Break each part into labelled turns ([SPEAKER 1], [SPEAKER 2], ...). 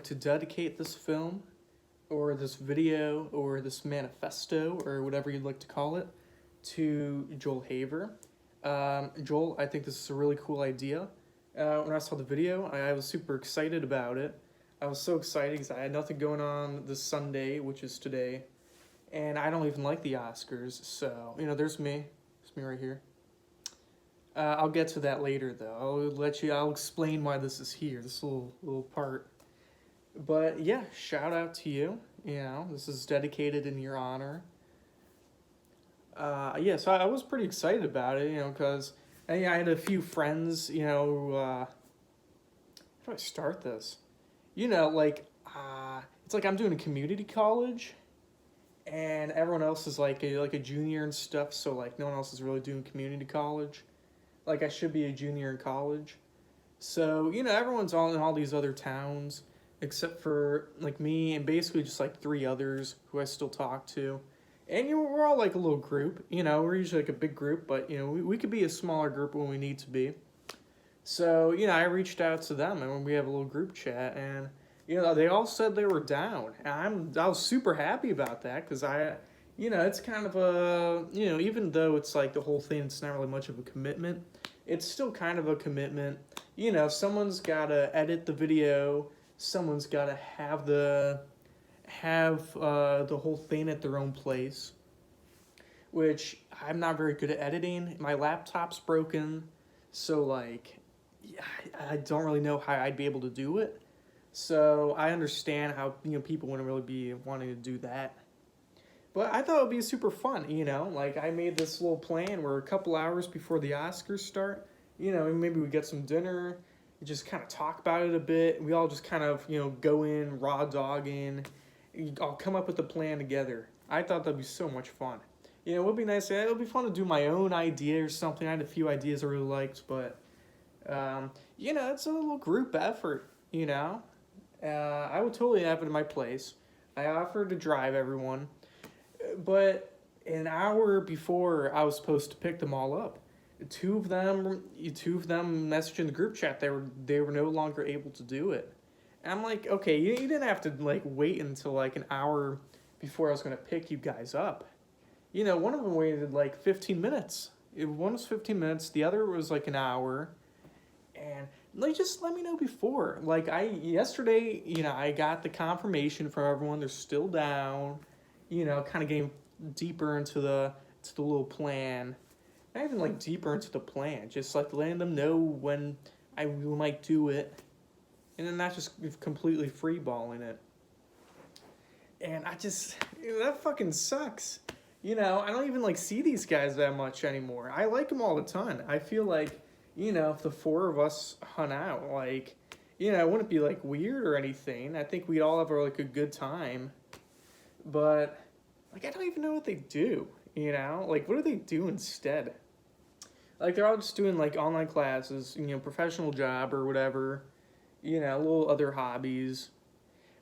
[SPEAKER 1] like to dedicate this film, or this video, or this manifesto, or whatever you'd like to call it, to Joel Haver. Joel, I think this is a really cool idea. When I saw the video, I was super excited about it. I was so excited because I had nothing going on this Sunday, which is today, and I don't even like the Oscars. So there's me. There's me right here. I'll get to that later, though. I'll explain why this is here. This little part. But yeah, shout out to you. This is dedicated in your honor. Yeah, so I was pretty excited about it, because I had a few friends, how do I start this? It's like I'm doing a community college, and everyone else is like a junior and stuff, so like no one else is really doing community college. Like I should be a junior in college. So, everyone's all in all these other towns, except for like me and basically just like three others who I still talk to. And we're all like a little group, we're usually like a big group, but we could be a smaller group when we need to be. So, I reached out to them and we have a little group chat, and they all said they were down. And I was super happy about that because it's kind of a, even though it's like the whole thing, it's not really much of a commitment, it's still kind of a commitment. Someone's got to edit the video, someone's got to have the whole thing at their own place, which I'm not very good at editing. My laptop's broken, so like, I don't really know how I'd be able to do it. So I understand how people wouldn't really be wanting to do that. But I thought it would be super fun, like I made this little plan where a couple hours before the Oscars start, maybe we get some dinner, just kind of talk about it a bit. We all just kind of, go in, raw dog in, I'll come up with a plan together. I thought that'd be so much fun. It would be nice. It would be fun to do my own idea or something. I had a few ideas I really liked, but, it's a little group effort, I would totally have it in my place. I offered to drive everyone, but an hour before I was supposed to pick them all up, two of them messaged in the group chat they were no longer able to do it. And I'm like, okay, you didn't have to like wait until like an hour before I was gonna pick you guys up. One of them waited like 15 minutes. One was 15 minutes, the other was like an hour. And like, just let me know before. Like yesterday, I got the confirmation from everyone they're still down. Kind of getting deeper into the little plan. Not even like deeper into the plan, just like letting them know when we might do it, and then not just completely freeballing it. And I just, that fucking sucks. I don't even like see these guys that much anymore. I like them all the ton. I feel like, if the four of us hung out, like, it wouldn't be like weird or anything. I think we'd all have like a good time. But like, I don't even know what they do. Like, what do they do instead? Like, they're all just doing like online classes, professional job or whatever, little other hobbies.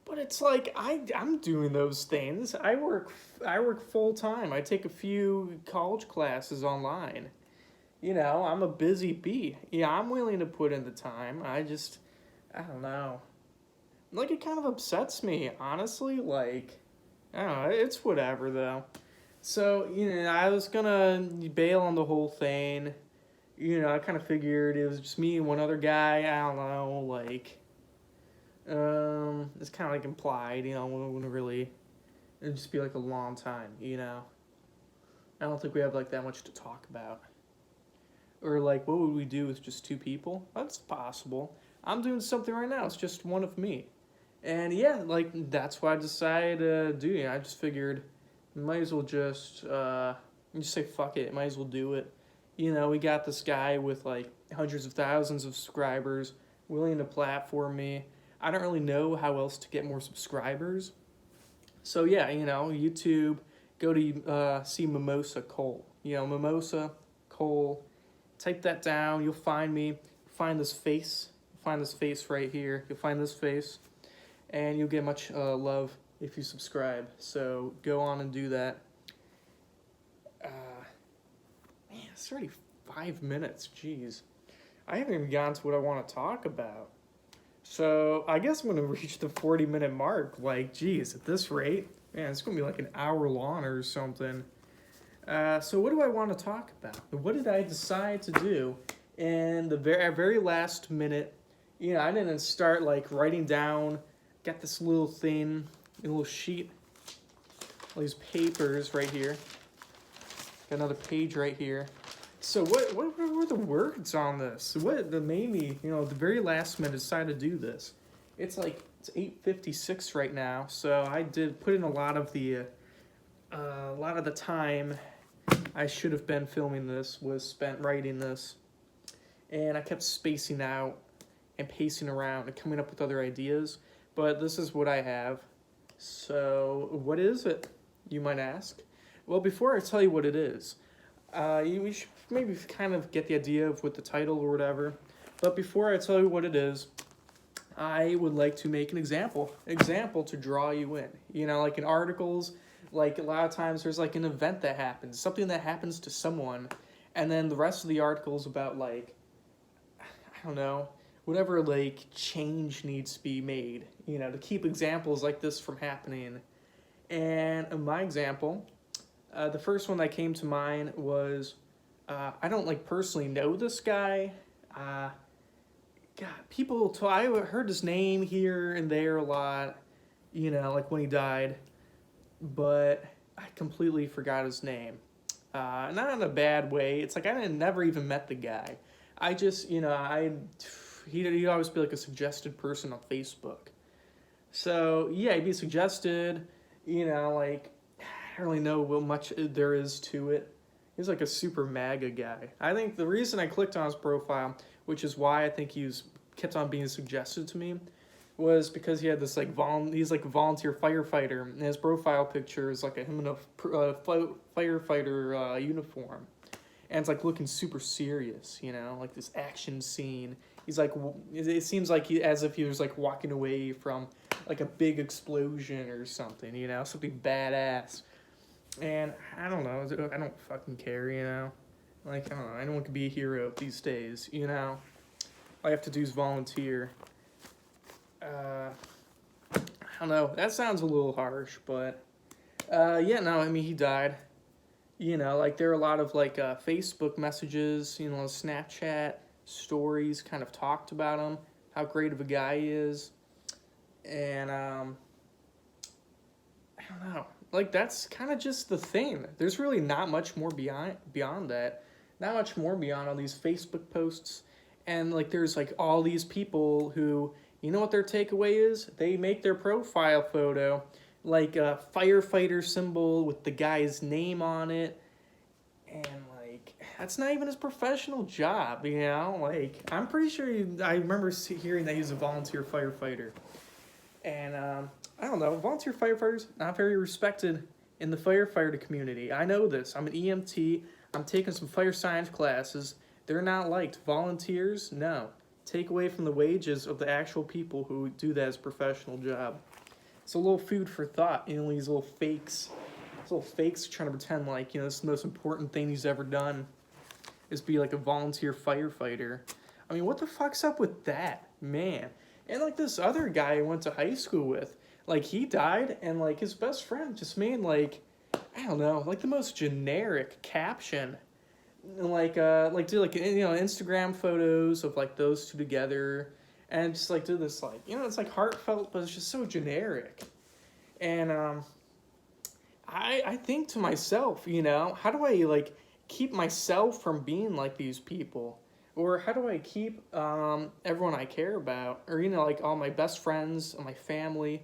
[SPEAKER 1] But it's like I'm doing those things. I work full time. I take a few college classes online. I'm a busy bee. Yeah, I'm willing to put in the time. I don't know. Like, it kind of upsets me, honestly. Like, I don't know. It's whatever though. So I was gonna bail on the whole thing. I kind of figured it was just me and one other guy. I don't know, like, it's kind of like implied, wouldn't really, it'd just be like a long time, I don't think we have like that much to talk about. Or like, what would we do with just two people? That's possible. I'm doing something right now. It's just one of me. And yeah, like, that's what I decided to do. I just figured, might as well just say fuck it. Might as well do it. We got this guy with like hundreds of thousands of subscribers willing to platform me. I don't really know how else to get more subscribers. So yeah, YouTube, go to see Mimosa Cole. Mimosa Cole. Type that down. You'll find me. Find this face. Find this face right here. You'll find this face. And you'll get much love if you subscribe. So go on and do that. Man, it's already 5 minutes. Jeez. I haven't even gotten to what I want to talk about. So I guess I'm gonna reach the 40-minute mark. Like, geez, at this rate, man, it's gonna be like an hour long or something. So what do I want to talk about? What did I decide to do in the very last minute? You know, I didn't start like writing down. Got this little thing, a little sheet, all these papers right here. Got another page right here. So what were the words on this? What that made me, at the very last minute decide to do this? It's 8:56 right now, so I did put in a lot of the time I should have been filming this was spent writing this, and I kept spacing out and pacing around and coming up with other ideas. But this is what I have. So what is it, you might ask? Well, before I tell you what it is, we should maybe kind of get the idea of what the title or whatever. But before I tell you what it is, I would like to make an example to draw you in. Like in articles, like a lot of times there's like an event that happens, something that happens to someone, and then the rest of the article's about like, I don't know, whatever like change needs to be made, to keep examples like this from happening. And in my example, the first one that came to mind was, I don't like personally know this guy. God, I heard his name here and there a lot, like when he died, but I completely forgot his name. Not in a bad way. It's like I never even met the guy. I just, he'd always be like a suggested person on Facebook. So yeah, he'd be suggested, like I don't really know what much there is to it. He's like a super MAGA guy. I think the reason I clicked on his profile, which is why I think kept on being suggested to me, was because he had this he's like a volunteer firefighter, and his profile picture is like him in a firefighter uniform, and it's like looking super serious, like this action scene. He's like, it seems like as if he was like walking away from like a big explosion or something, something badass. And I don't know, I don't fucking care, like I don't know, anyone can be a hero these days, all I have to do is volunteer. I don't know, that sounds a little harsh, but yeah, no, I mean, he died. Like there are a lot of like Facebook messages, Snapchat stories kind of talked about him, how great of a guy he is. And I don't know, like that's kind of just the thing. There's really not much more beyond that. Not much more beyond all these Facebook posts. And like there's like all these people who, what their takeaway is? They make their profile photo like a firefighter symbol with the guy's name on it. And like that's not even his professional job, Like I'm pretty sure I remember hearing that he's a volunteer firefighter. And I don't know, volunteer firefighters not very respected in the firefighter community. I know this. I'm an EMT. I'm taking some fire science classes. They're not liked. Volunteers, no. Take away from the wages of the actual people who do that as a professional job. It's a little food for thought. These little fakes. These little fakes trying to pretend like, this is the most important thing he's ever done is be like a volunteer firefighter. I mean, what the fuck's up with that, man? And like this other guy I went to high school with, like he died, and like his best friend just made like, I don't know, like the most generic caption, like do like Instagram photos of like those two together, and just like do this like it's like heartfelt, but it's just so generic. And I think to myself, how do I like keep myself from being like these people? Or how do I keep everyone I care about, or like all my best friends and my family,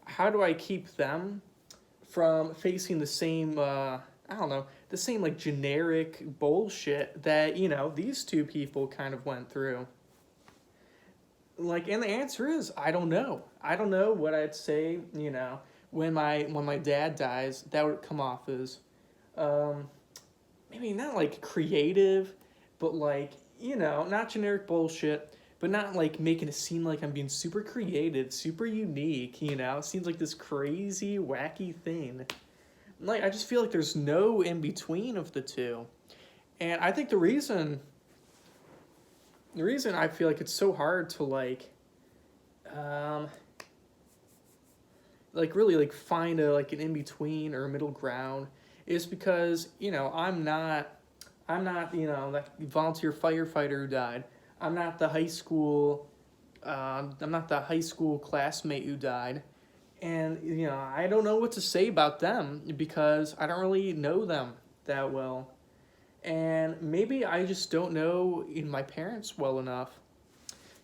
[SPEAKER 1] how do I keep them from facing the same the same like generic bullshit that these two people kind of went through? Like, and the answer is I don't know what I'd say. When my dad dies, that would come off as maybe not like creative, but like not generic bullshit, but not like making it seem like I'm being super creative, super unique, It seems like this crazy, wacky thing. Like, I just feel like there's no in between of the two. And I think the reason I feel like it's so hard to like um, like really like find a like an in between or a middle ground is because I'm not that volunteer firefighter who died. I'm not the high school I'm not the high school classmate who died. And I don't know what to say about them because I don't really know them that well. And maybe I just don't know my parents well enough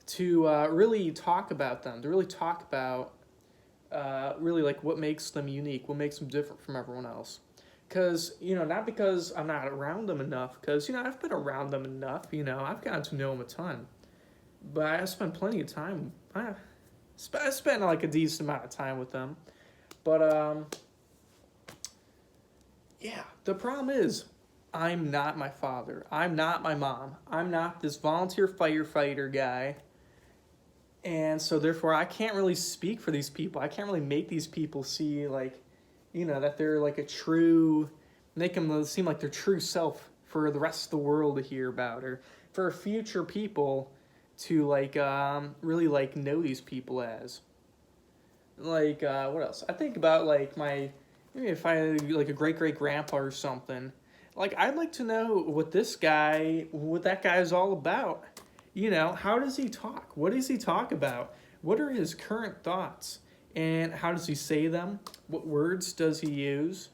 [SPEAKER 1] to really talk about them, to really talk about really like what makes them unique, what makes them different from everyone else. Because, not because I'm not around them enough, because, I've been around them enough, I've gotten to know them a ton. But I spent plenty of time, I spent like a decent amount of time with them. But, yeah, the problem is, I'm not my father. I'm not my mom. I'm not this volunteer firefighter guy. And so therefore I can't really speak for these people. I can't really make these people see like, that they're like make them seem like their true self for the rest of the world to hear about, or for future people to like really like know these people as. Like what else? I think about like maybe if I had like a great great grandpa or something. Like I'd like to know what that guy is all about. How does he talk? What does he talk about? What are his current thoughts? And how does he say them? What words does he use?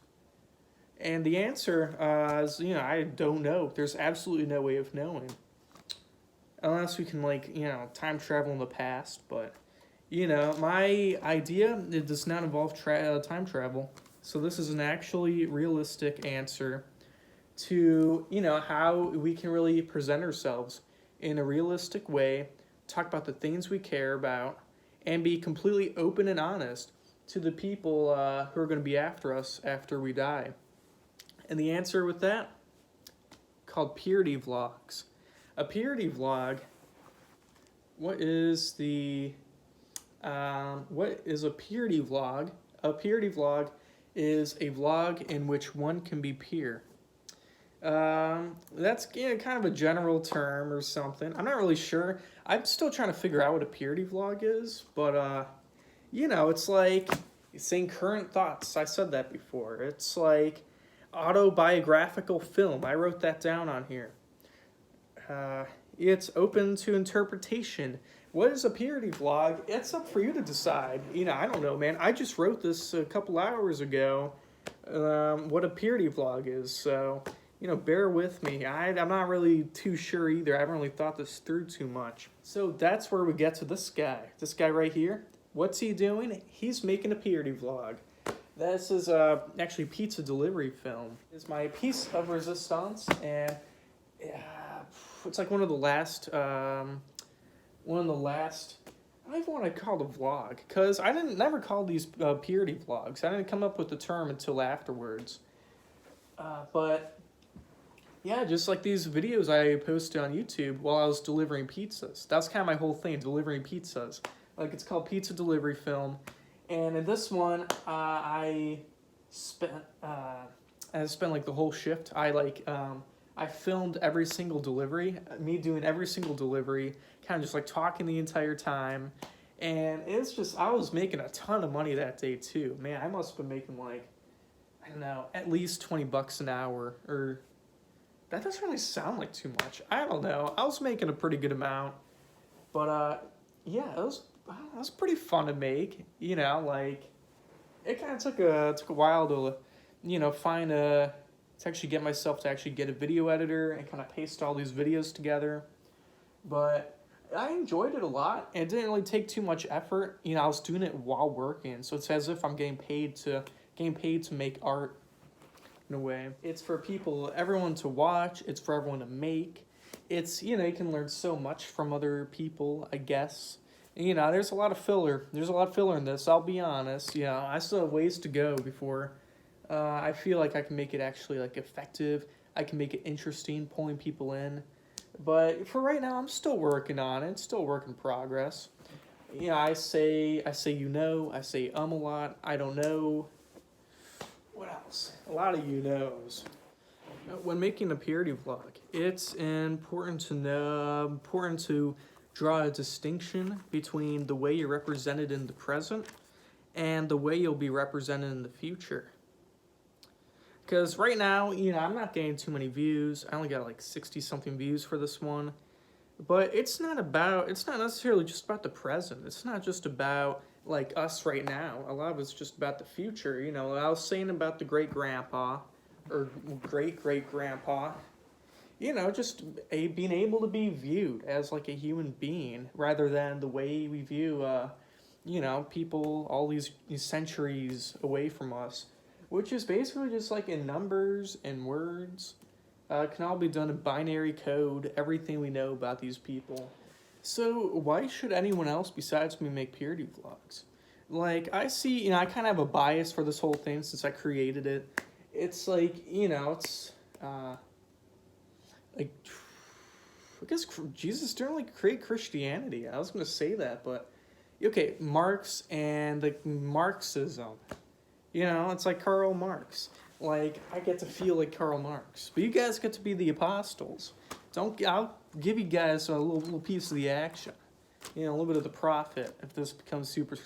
[SPEAKER 1] And the answer is, I don't know. There's absolutely no way of knowing. Unless we can, like, time travel in the past. But, my idea, it does not involve time travel. So this is an actually realistic answer to, how we can really present ourselves in a realistic way, talk about the things we care about, and be completely open and honest to the people who are going to be after us after we die. And the answer with that, called purity vlogs. A purity vlog, what is a purity vlog? A purity vlog is a vlog in which one can be pure. That's kind of a general term or something. I'm not really sure. I'm still trying to figure out what a purity vlog is, but it's like saying current thoughts. I said that before. It's like autobiographical film. I wrote that down on here. It's open to interpretation. What is a purity vlog? It's up for you to decide. I don't know, man. I just wrote this a couple hours ago. What a purity vlog is, so bear with me. I'm not really too sure either. I haven't really thought this through too much. So that's where we get to this guy. This guy right here. What's he doing? He's making a purity vlog. This is actually pizza delivery film. It's my piece of resistance, and it's like one of the last. I don't even want to call it a vlog, because I never call these purity vlogs. I didn't come up with the term until afterwards. But yeah, just like these videos I posted on YouTube while I was delivering pizzas. That's kind of my whole thing, delivering pizzas. Like, it's called Pizza Delivery Film. And in this one, I spent like the whole shift. I filmed every single delivery, me doing every single delivery, kind of just like talking the entire time. And it's just, I was making a ton of money that day too. Man, I must have been making like, I don't know, at least $20 an hour, or that doesn't really sound like too much. I don't know. I was making a pretty good amount, but yeah, it was pretty fun to make. Like it kind of took a while to, to actually get myself to actually get a video editor and kind of paste all these videos together. But I enjoyed it a lot, and it didn't really take too much effort. I was doing it while working, so it's as if I'm getting paid to make art in a way. It's for everyone to watch. It's for everyone to make. It's, you can learn so much from other people, I guess. There's a lot of filler. There's a lot of filler in this, I'll be honest. I still have ways to go before I feel like I can make it actually like effective. I can make it interesting, pulling people in. But for right now, I'm still working on it. It's still a work in progress. I say I say a lot. I don't know. What else? A lot of knows. When making a purity vlog, it's important to draw a distinction between the way you're represented in the present and the way you'll be represented in the future. Because right now, I'm not getting too many views. I only got like 60 something views for this one. But it's not necessarily just about the present. It's not just about like us right now. A lot of it's just about the future. I was saying about the great grandpa or great great grandpa. Just being able to be viewed as like a human being rather than the way we view, people all these centuries away from us, which is basically just like in numbers and words. Can all be done in binary code, everything we know about these people. So why should anyone else besides me make purity vlogs? Like, I see, I kind of have a bias for this whole thing since I created it. It's like, it's, like, I guess Jesus didn't, like, create Christianity. I was going to say that, but, okay, Marx and, like, Marxism. It's like Karl Marx. Like, I get to feel like Karl Marx. But you guys get to be the apostles. I'll give you guys a little piece of the action. A little bit of the profit if this becomes super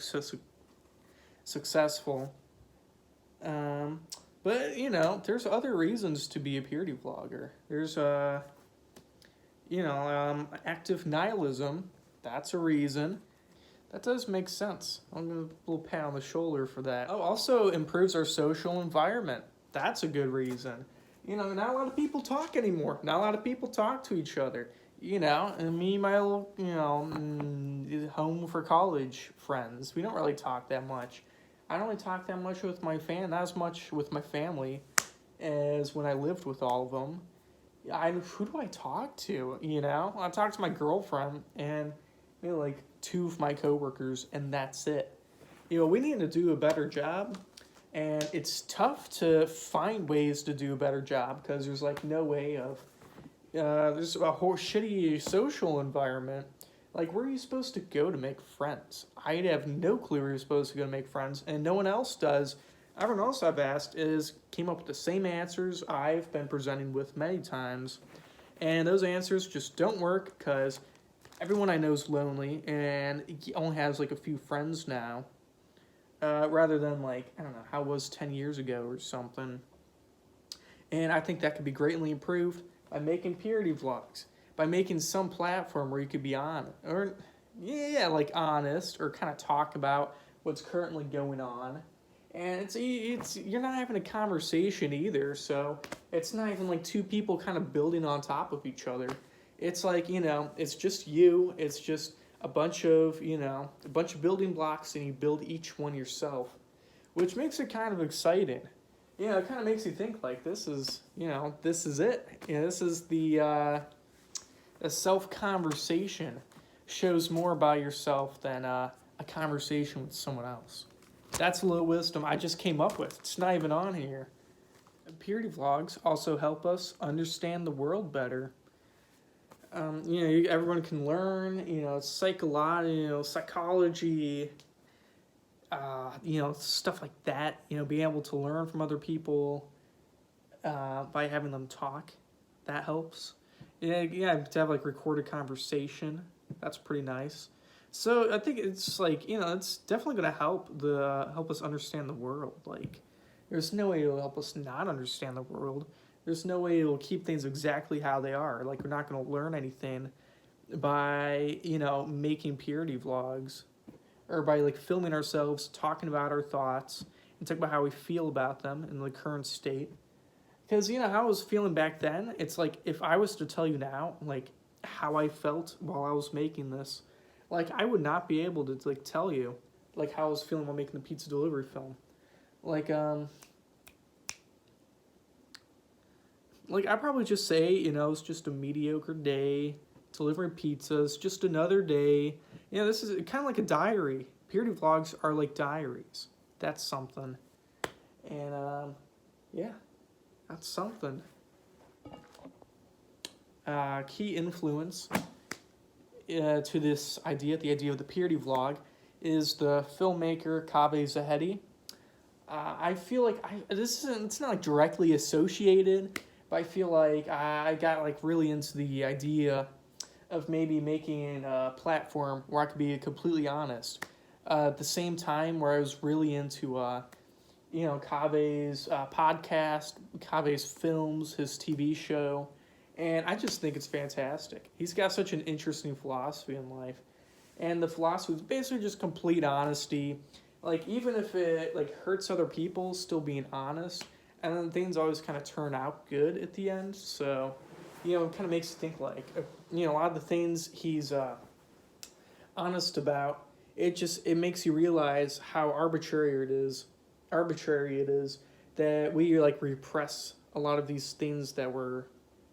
[SPEAKER 1] successful. But, there's other reasons to be a purity vlogger. There's, active nihilism. That's a reason. That does make sense. I'll give a little pat on the shoulder for that. Oh, also improves our social environment. That's a good reason. Not a lot of people talk anymore. Not a lot of people talk to each other. And me and my little, home for college friends, we don't really talk that much. I don't really talk that much with not as much with my family as when I lived with all of them. Who do I talk to, I talk to my girlfriend and like 2 of my coworkers, and that's it. We need to do a better job. And it's tough to find ways to do a better job because there's like no way of, there's a whole shitty social environment. Like, where are you supposed to go to make friends? I have no clue where you're supposed to go to make friends, and no one else does. Everyone else I've asked came up with the same answers I've been presenting with many times. And those answers just don't work because everyone I know is lonely and only has like a few friends now. Rather than like, I don't know, how it was 10 years ago or something. And I think that could be greatly improved by making purity vlogs. By making some platform where you could be honest. Or, like honest. Or kind of talk about what's currently going on. And it's you're not having a conversation either. So it's not even like 2 people kind of building on top of each other. It's like, it's just you. It's just a bunch of building blocks, and you build each one yourself, which makes it kind of exciting. It kind of makes you think like this is it. This is the self-conversation shows more about yourself than a conversation with someone else. That's a little wisdom I just came up with. It's not even on here. Purity vlogs also help us understand the world better. Everyone can learn, psychology, stuff like that, being able to learn from other people, by having them talk, that helps. To have like recorded conversation, that's pretty nice. So I think it's like, it's definitely going to help us understand the world. Like, there's no way it'll help us not understand the world. There's no way it'll keep things exactly how they are. Like, we're not going to learn anything by, making purity vlogs. Or by, like, filming ourselves, talking about our thoughts, and talking about how we feel about them in the current state. Because, how I was feeling back then, it's like, if I was to tell you now, like, how I felt while I was making this, like, I would not be able to, like, tell you, like, how I was feeling while making the pizza delivery film. Like, I'd probably just say, it's just a mediocre day, delivering pizzas, just another day. This is kind of like a diary. Purity vlogs are like diaries. That's something. And, that's something. Key influence to this idea, the idea of the purity vlog, is the filmmaker Kaveh Zahedi. I feel like it's not like directly associated, but I feel like I got like really into the idea of maybe making a platform where I could be completely honest. At the same time, where I was really into, Kave's podcast, Kave's films, his TV show, and I just think it's fantastic. He's got such an interesting philosophy in life, and the philosophy is basically just complete honesty. Like even if it like hurts other people, still being honest, and then things always kind of turn out good at the end. So, it kind of makes you think like, a lot of the things he's honest about. It makes you realize how arbitrary it is that we like repress a lot of these things that were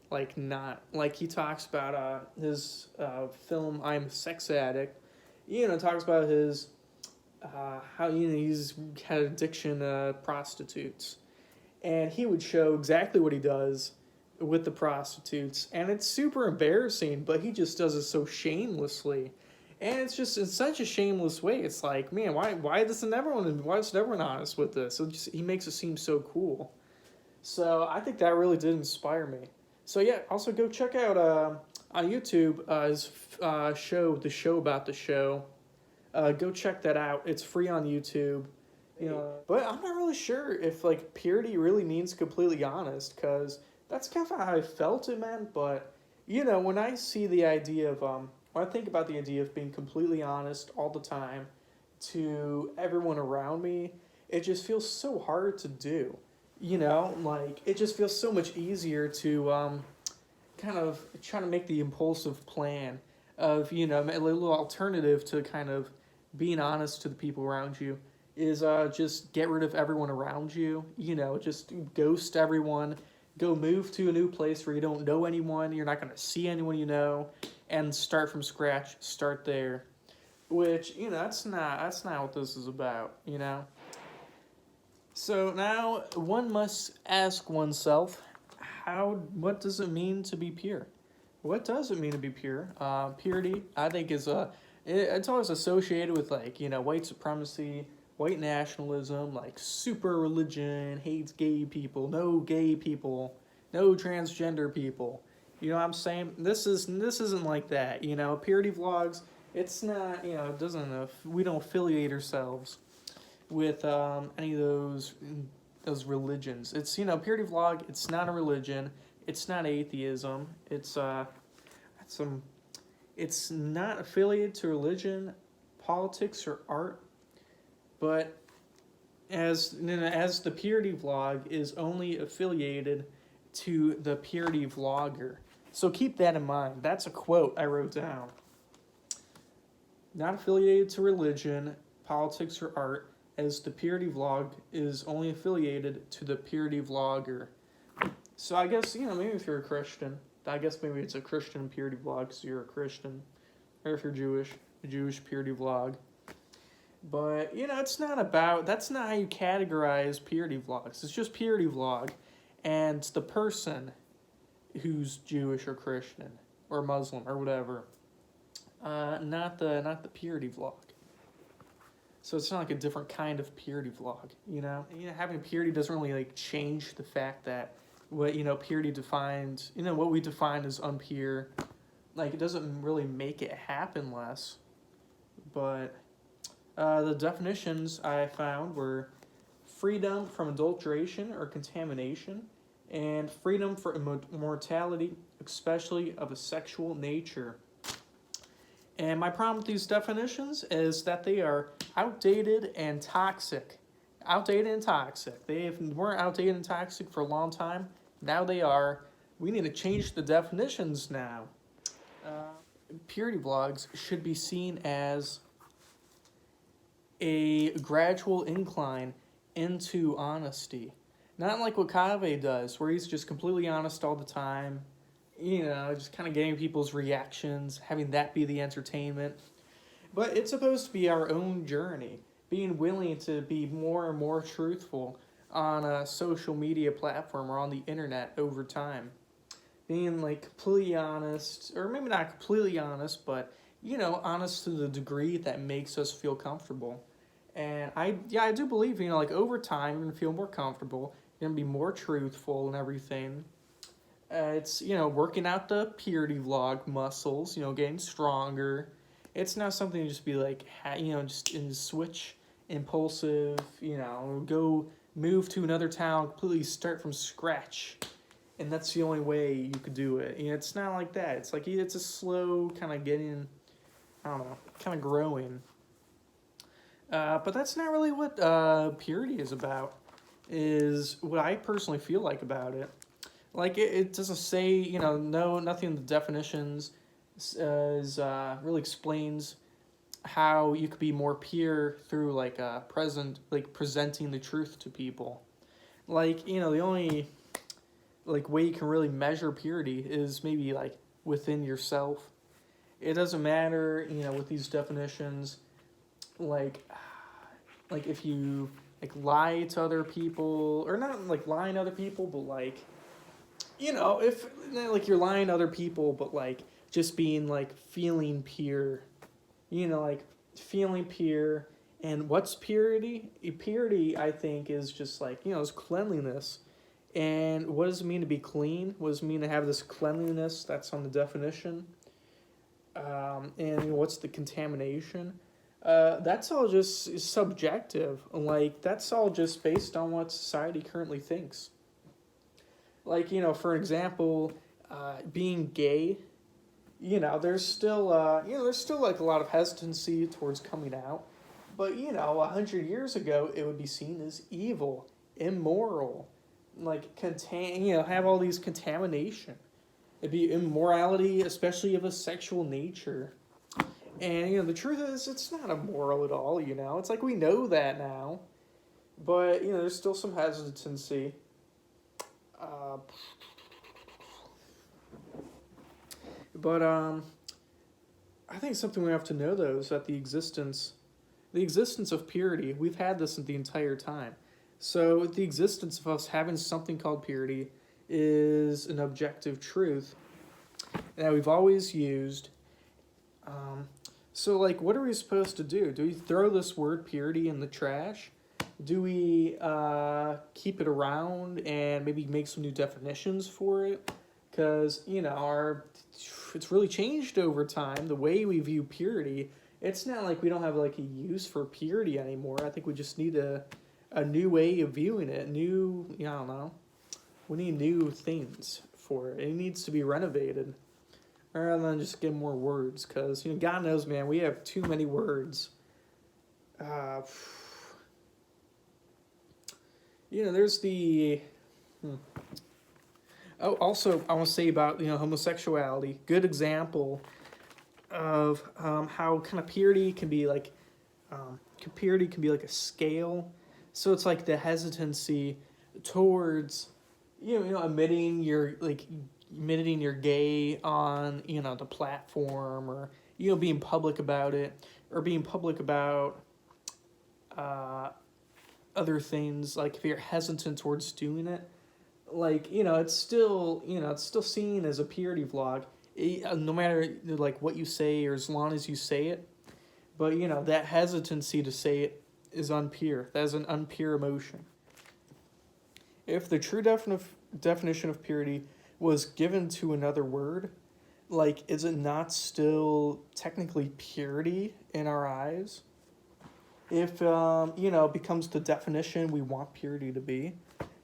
[SPEAKER 1] like not like he talks about his film I'm a Sex Addict. Talks about his how he's had addiction to prostitutes, and he would show exactly what he does with the prostitutes, and it's super embarrassing, but he just does it so shamelessly, and it's just in such a shameless way. It's like, man, why isn't everyone honest with this? He makes it seem so cool. So I think that really did inspire me. So yeah, also go check out on YouTube his show, the show about the show. Go check that out. It's free on YouTube. But I'm not really sure if like purity really means completely honest, because that's kind of how I felt it meant. But when I see the idea of when I think about the idea of being completely honest all the time to everyone around me, it just feels so hard to do. Like it just feels so much easier to kind of try to make the impulsive plan of a little alternative to kind of being honest to the people around you is just get rid of everyone around you. Just ghost everyone. Go move to a new place where you don't know anyone. You're not going to see anyone and start from scratch. Start there, which that's not what this is about. So now one must ask oneself, what does it mean to be pure? What does it mean to be pure? Purity, I think, it's always associated with white supremacy, white nationalism, like super religion, hates gay people, no transgender people. You know what I'm saying? This isn't like that. Purity vlogs. It's not. It doesn't. We don't affiliate ourselves with any of those religions. It's purity vlog. It's not a religion. It's not atheism. It's not affiliated to religion, politics, or art, but as the purity vlog is only affiliated to the purity vlogger. So keep that in mind. That's a quote I wrote down. Not affiliated to religion, politics, or art, as the purity vlog is only affiliated to the purity vlogger. So I guess, maybe if you're a Christian, I guess maybe it's a Christian purity vlog because you're a Christian. Or if you're Jewish, a Jewish purity vlog. But, that's not how you categorize purity vlogs. It's just purity vlog. And the person who's Jewish or Christian or Muslim or whatever. Not the purity vlog. So it's not like a different kind of purity vlog, having a purity doesn't really change the fact that what purity defines, what we define as unpure, it doesn't really make it happen less. But the definitions I found were freedom from adulteration or contamination, and freedom from immorality, especially of a sexual nature. And my problem with these definitions is that they are outdated and toxic. They weren't outdated and toxic for a long time. Now they are. We need to change the definitions now. Purity vlogs should be seen as a gradual incline into honesty. Not like what Kave does, where he's just completely honest all the time. Just kind of getting people's reactions, having that be the entertainment. But it's supposed to be our own journey, being willing to be more and more truthful on a social media platform or on the internet over time. Being completely honest, or maybe not completely honest, but honest to the degree that makes us feel comfortable. And I do believe, over time, you're going to feel more comfortable, you're going to be more truthful and everything. It's, working out the purity vlog muscles, getting stronger. It's not something to just be like, just in switch, impulsive, go move to another town, completely start from scratch. And that's the only way you could do it. It's not like that. It's like, it's a slow kind of getting, I don't know, kind of growing. But that's not really what purity is about, is what I personally feel like about it. Like, it doesn't say, nothing in the definitions really explains how you could be more pure through, like, presenting the truth to people. Like, the only, like, way you can really measure purity is maybe, like, within yourself. It doesn't matter, with these definitions, like if you, like, lie to other people, or not, like, lying to other people, but, like, if, like, you're lying to other people, but, like, just being, like, feeling pure, like, feeling pure. And what's purity? Purity, I think, is just, like, is cleanliness. And what does it mean to be clean? What does it mean to have this cleanliness? That's on the definition. And what's the contamination? That's all just subjective. Like, that's all just based on what society currently thinks. Like, for example, being gay, there's still, like, a lot of hesitancy towards coming out. But, 100 years ago, it would be seen as evil, immoral, like, have all these contamination. It'd be immorality, especially of a sexual nature. And, the truth is, it's not immoral at all, It's like, we know that now. But, there's still some hesitancy. But I think something we have to know, though, is that the existence of purity, we've had this the entire time. So the existence of us having something called purity is an objective truth that we've always used. So, like, what are we supposed to do? Do we throw this word purity in the trash? Do we keep it around and maybe make some new definitions for it? Because, it's really changed over time, the way we view purity. It's not like we don't have, like, a use for purity anymore. I think we just need a new way of viewing it. I don't know. We need new things for it. It needs to be renovated. Rather than just get more words. Because, God knows, man, we have too many words. There's the... Oh, also, I want to say about, homosexuality. Good example of how kind of purity can be like... purity can be like a scale. So it's like the hesitancy towards, admitting you're gay on, the platform, or, being public about it, or being public about other things. Like, if you're hesitant towards doing it, like, it's still seen as a purity vlog, no matter, like, what you say, or as long as you say it. But, that hesitancy to say it is unpure. That is an unpure emotion. If the true definition of purity was given to another word, like, is it not still technically purity in our eyes? If, it becomes the definition we want purity to be.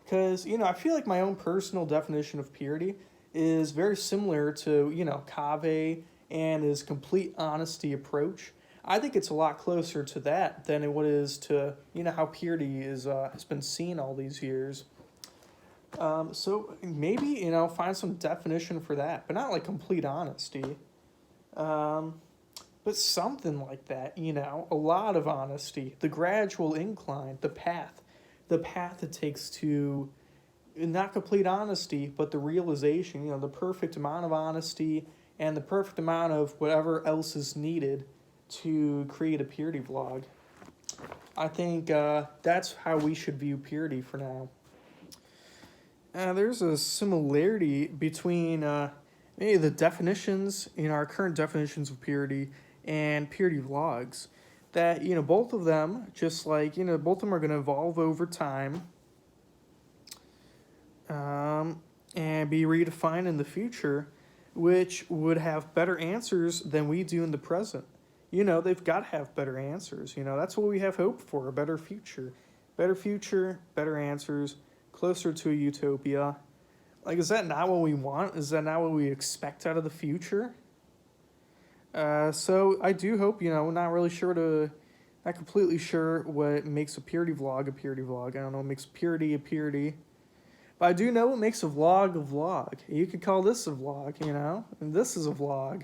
[SPEAKER 1] Because, I feel like my own personal definition of purity is very similar to, Kaveh and his complete honesty approach. I think it's a lot closer to that than it is to, how purity has been seen all these years. So maybe, find some definition for that, but not like complete honesty. But something like that, a lot of honesty, the gradual incline, the path it takes to, not complete honesty, but the realization, the perfect amount of honesty and the perfect amount of whatever else is needed to create a purity vlog. I think that's how we should view purity for now. There's a similarity between maybe the definitions, our current definitions of purity and purity vlogs. That, both of them, just like, both of them are going to evolve over time. and be redefined in the future, which would have better answers than we do in the present. They've got to have better answers. That's what we have hope for, a better future. Better future, better answers, closer to a utopia. Like, is that not what we want? Is that not what we expect out of the future? So I do hope, not really sure not completely sure what makes a purity vlog a purity vlog. I don't know what makes purity a purity. But I do know what makes a vlog a vlog. You could call this a vlog, and this is a vlog.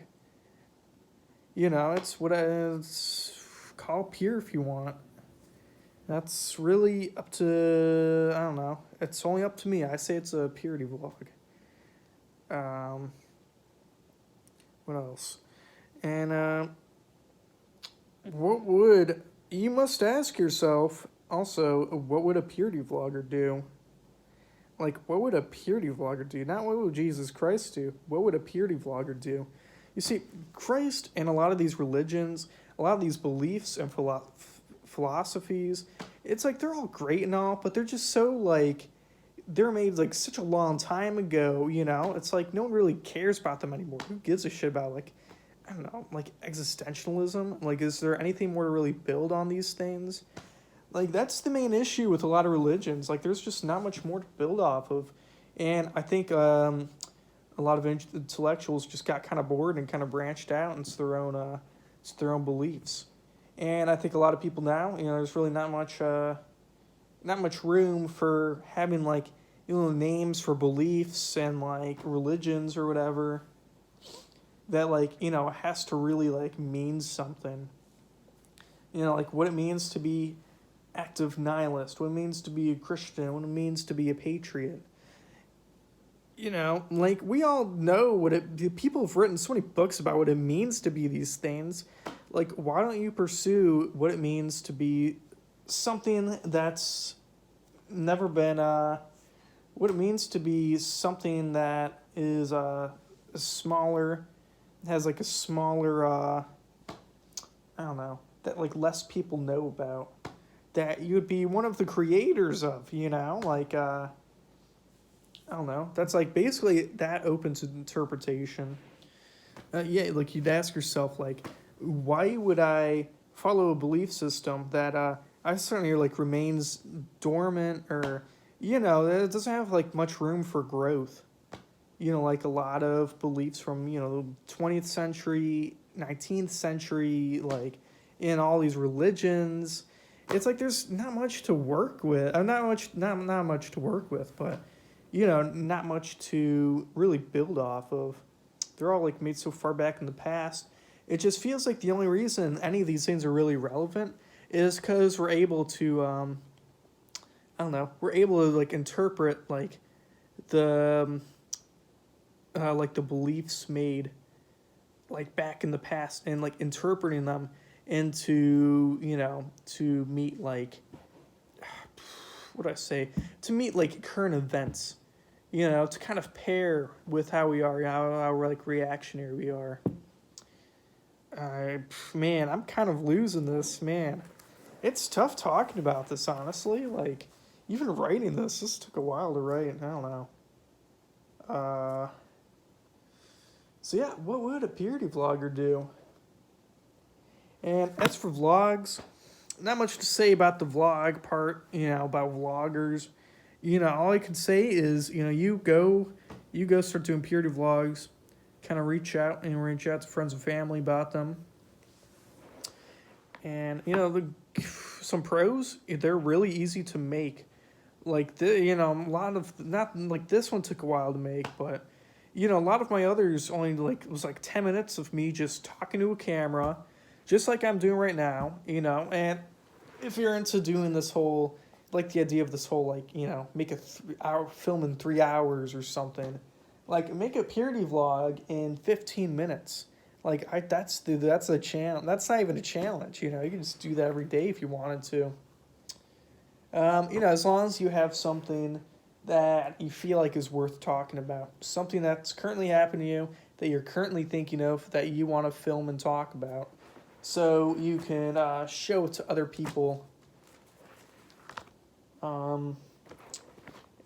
[SPEAKER 1] It's what it's call pure if you want. That's really up to, I don't know. It's only up to me. I say it's a purity vlog. What else? And you must ask yourself also, what would a purity vlogger do? Like, what would a purity vlogger do? Not what would Jesus Christ do. What would a purity vlogger do? You see, Christ and a lot of these religions, a lot of these beliefs and philosophies, it's like they're all great and all, but they're just so, like, they're made, like, such a long time ago, It's like no one really cares about them anymore. Who gives a shit about, like, I don't know, like, existentialism? Like, is there anything more to really build on these things? Like, that's the main issue with a lot of religions. Like, there's just not much more to build off of. And I think a lot of intellectuals just got kind of bored and kind of branched out into their own beliefs. And I think a lot of people now, there's really not much room for having, like, names for beliefs and, like, religions or whatever that, like, has to really, like, mean something. Like, what it means to be active nihilist, what it means to be a Christian, what it means to be a patriot. Like, we all know people have written so many books about what it means to be these things. Like, why don't you pursue what it means to be something that's never been, what it means to be something that is smaller, has, like, a smaller, I don't know, that, like, less people know about, that you would be one of the creators of, like, I don't know, that's, like, basically that open to interpretation. Yeah, like, you'd ask yourself, like, why would I follow a belief system that I certainly, like, remains dormant, or, it doesn't have, like, much room for growth? Like a lot of beliefs from, the 20th century, 19th century, like, in all these religions, it's like there's not much to work with. Not much to work with, but, not much to really build off of. They're all, like, made so far back in the past. It just feels like the only reason any of these things are really relevant is because we're able to, I don't know, we're able to, like, interpret, like, the beliefs made, like, back in the past, and, like, interpreting them into, to meet, like, what do I say? To meet, like, current events, to kind of pair with how we are, how like, reactionary we are. Man, I'm kind of losing this, man. It's tough talking about this, honestly. Like, even writing this took a while to write. I don't know. So yeah, what would a purity vlogger do? And as for vlogs, not much to say about the vlog part, about vloggers. All I can say is, you go start doing purity vlogs, kind of reach out to friends and family about them. And, some pros, they're really easy to make. Like, a lot of, not, like, this one took a while to make, but, a lot of my others only, like, it was like 10 minutes of me just talking to a camera, just like I'm doing right now, and if you're into doing this whole, like, the idea of this whole, like, make a 3-hour film in 3 hours or something, like, make a purity vlog in 15 minutes. Like, that's a challenge. That's not even a challenge, you can just do that every day if you wanted to. As long as you have something that you feel like is worth talking about, something that's currently happening to you, that you're currently thinking of, that you want to film and talk about, so you can show it to other people.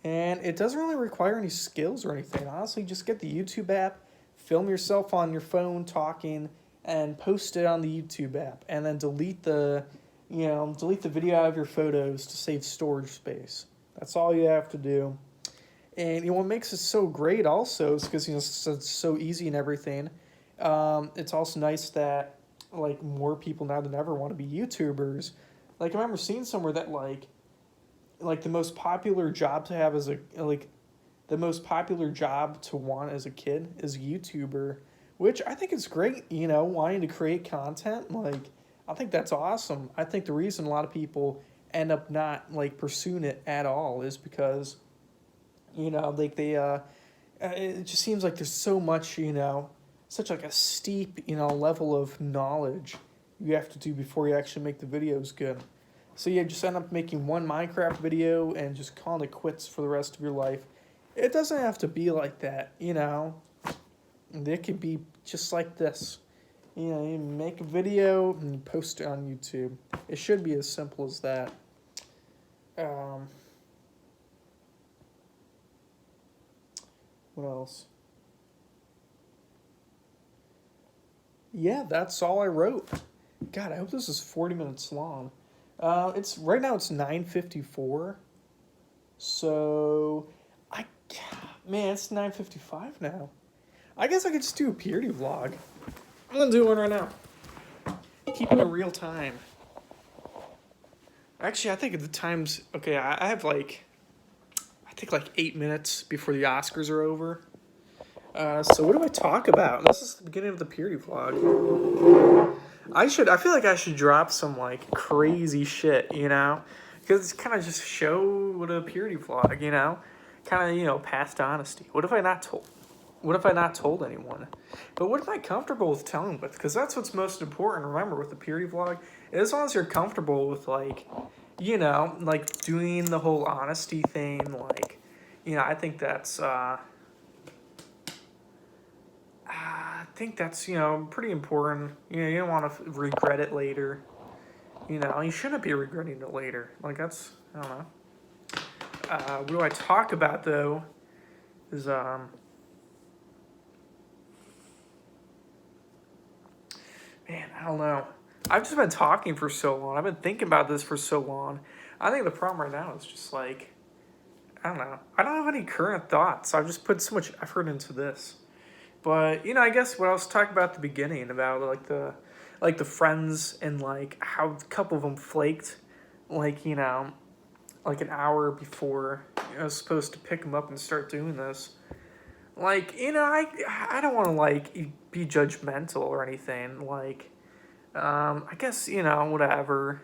[SPEAKER 1] And it doesn't really require any skills or anything. Honestly, just get the YouTube app, film yourself on your phone talking, and post it on the YouTube app. And then delete the video out of your photos to save storage space. That's all you have to do. And what makes it so great also is because it's so easy and everything. It's also nice that like more people now than ever want to be YouTubers. Like I remember seeing somewhere that like the most popular job to have as the most popular job to want as a kid is YouTuber, which I think is great. Wanting to create content, like I think that's awesome. I think the reason a lot of people end up not like pursuing it at all is because it just seems like there's so much, such like a steep, level of knowledge you have to do before you actually make the videos good. So you just end up making one Minecraft video and just calling it quits for the rest of your life. It doesn't have to be like that, It could be just like this. You make a video and you post it on YouTube. It should be as simple as that. What else? Yeah, that's all I wrote. God, I hope this is 40 minutes long. It's right now. It's 9:54. So, it's 9:55 now. I guess I could just do a purity vlog. I'm gonna do one right now. Keep it in real time. Actually, I think at the times. Okay, I have I think 8 minutes before the Oscars are over. So what do I talk about? This is the beginning of the purity vlog. I feel like I should drop some crazy shit, because it's kind of just show what a purity vlog, kind of past honesty. What if I not told anyone? But what am I comfortable with telling with? Because that's what's most important. Remember, with the purity vlog, as long as you're comfortable with doing the whole honesty thing, I think that's pretty important. You don't want to regret it later. You shouldn't be regretting it later. I don't know. What do I talk about though? Is man, I don't know. I've just been talking for so long. I've been thinking about this for so long. I think the problem right now is just I don't know. I don't have any current thoughts. I've just put so much effort into this. But I guess what I was talking about at the beginning about the friends and how a couple of them flaked, an hour before I was supposed to pick them up and start doing this. I don't want to be judgmental or anything. I guess whatever.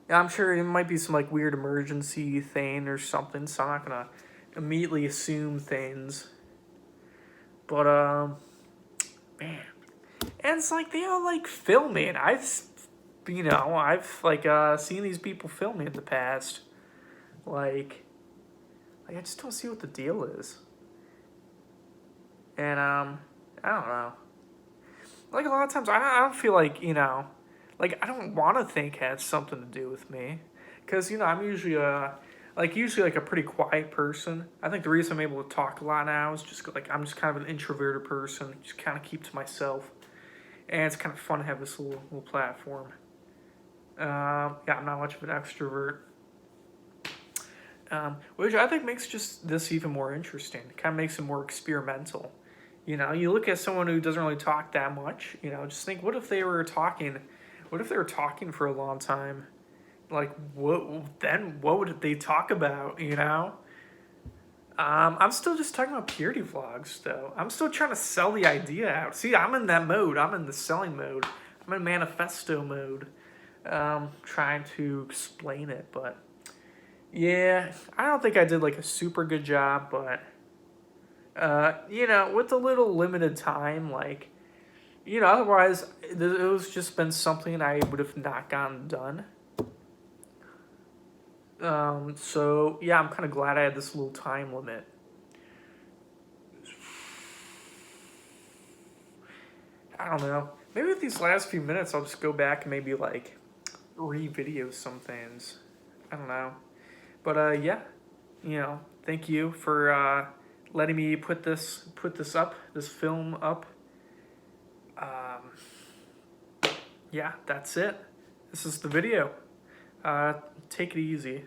[SPEAKER 1] I'm sure it might be some weird emergency thing or something, so I'm not gonna immediately assume things. But man, and it's they all filming. I've seen these people filming in the past. I just don't see what the deal is. And I don't know. A lot of times I don't feel I don't want to think it has something to do with me, because I'm usually a pretty quiet person. I think the reason I'm able to talk a lot now is just I'm just kind of an introverted person. Just kind of keep to myself, and it's kind of fun to have this little platform. I'm not much of an extrovert, which I think makes just this even more interesting. It kind of makes it more experimental. You look at someone who doesn't really talk that much. Just think, what if they were talking for a long time? What would they talk about, I'm still just talking about purity vlogs, though. I'm still trying to sell the idea out. See, I'm in that mode. I'm in the selling mode. I'm in manifesto mode. Trying to explain it, but yeah, I don't think I did a super good job, but with a little limited time, otherwise it was just been something I would have not gotten done. So yeah, I'm kind of glad I had this little time limit. I don't know. Maybe with these last few minutes, I'll just go back and maybe re-video some things. I don't know. But yeah, thank you for letting me put this film up. Yeah, that's it. This is the video. Take it easy.